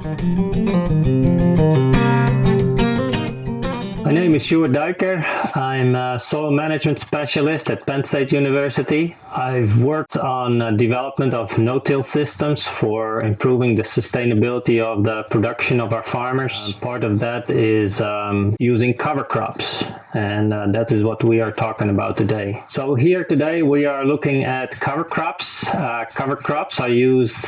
My name is Sjoerd Duiker. I'm a soil management specialist at Penn State University. I've worked on development of no-till systems for improving the sustainability of the production of our farmers. Part of that is using cover crops, and that is what we are talking about today. So here today we are looking at cover crops. Cover crops are used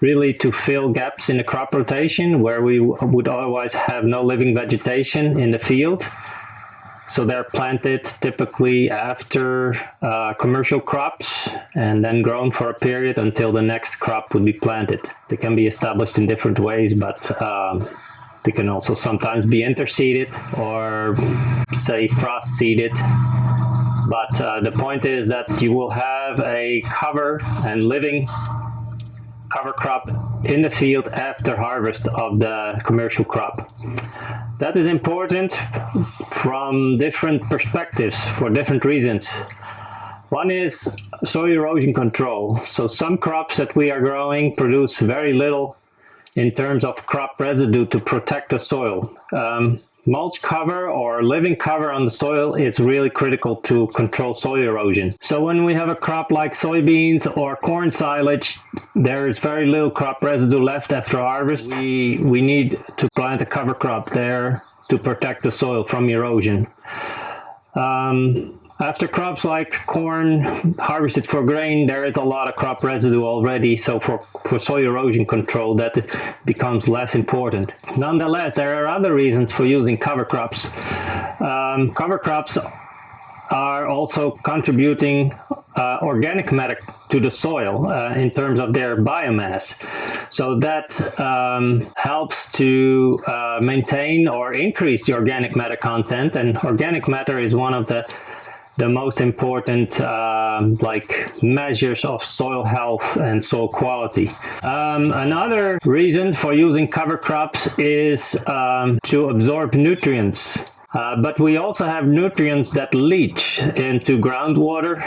really to fill gaps in the crop rotation where we would otherwise have no living vegetation in the field. So they're planted typically after commercial crops and then grown for a period until the next crop would be planted. They can be established in different ways, but they can also sometimes be interseeded or say frost seeded. But the point is that you will have a cover and living cover crop in the field after harvest of the commercial crop. That is important from different perspectives for different reasons. One is soil erosion control. So some crops that we are growing produce very little in terms of crop residue to protect the soil. Mulch cover or living cover on the soil is really critical to control soil erosion. So when we have a crop like soybeans or corn silage, there is very little crop residue left after harvest. We need to plant a cover crop there to protect the soil from erosion. After crops like corn harvested for grain, there is a lot of crop residue already, so for soil erosion control that becomes less important. Nonetheless, there are other reasons for using cover crops. Cover crops are also contributing organic matter to the soil in terms of their biomass. So that helps to maintain or increase the organic matter content, and organic matter is one of the most important measures of soil health and soil quality. Another reason for using cover crops is to absorb nutrients. But we also have nutrients that leach into groundwater,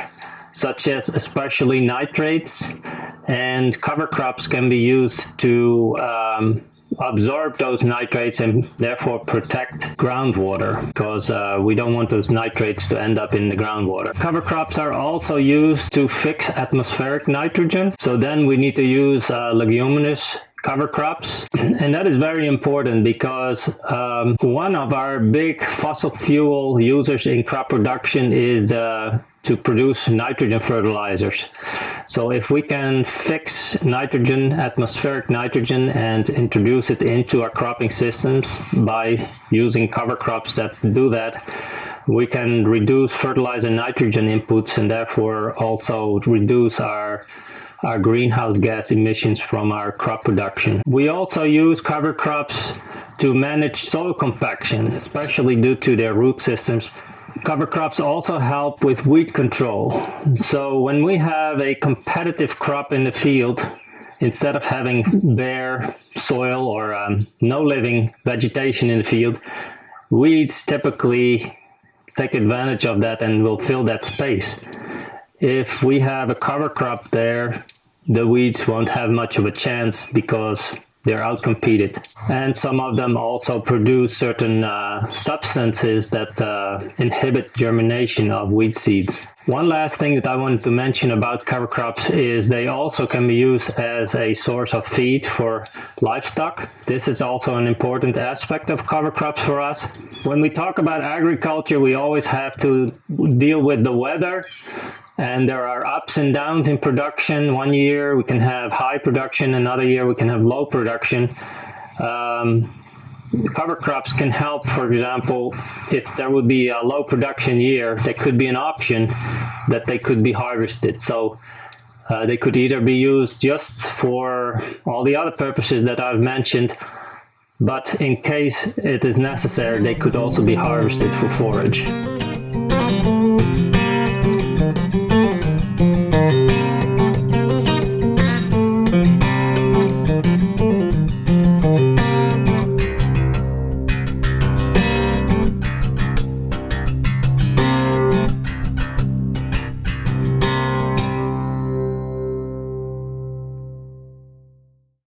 such as especially nitrates, and cover crops can be used to absorb those nitrates and therefore protect groundwater, because we don't want those nitrates to end up in the groundwater. Cover crops are also used to fix atmospheric nitrogen, so then we need to use leguminous cover crops, and that is very important because one of our big fossil fuel users in crop production is to produce nitrogen fertilizers. So if we can fix nitrogen, atmospheric nitrogen, and introduce it into our cropping systems by using cover crops that do that, we can reduce fertilizer nitrogen inputs and therefore also reduce our greenhouse gas emissions from our crop production. We also use cover crops to manage soil compaction, especially due to their root systems. Cover crops also help with weed control. So when we have a competitive crop in the field, instead of having bare soil or no living vegetation in the field, weeds typically take advantage of that and will fill that space. If we have a cover crop there, the weeds won't have much of a chance because they're outcompeted. And some of them also produce certain substances that inhibit germination of weed seeds. One last thing that I wanted to mention about cover crops is they also can be used as a source of feed for livestock. This is also an important aspect of cover crops for us. When we talk about agriculture, we always have to deal with the weather. And there are ups and downs in production. One year we can have high production, another year we can have low production. Cover crops can help, for example, if there would be a low production year, there could be an option that they could be harvested. So they could either be used just for all the other purposes that I've mentioned, but in case it is necessary, they could also be harvested for forage.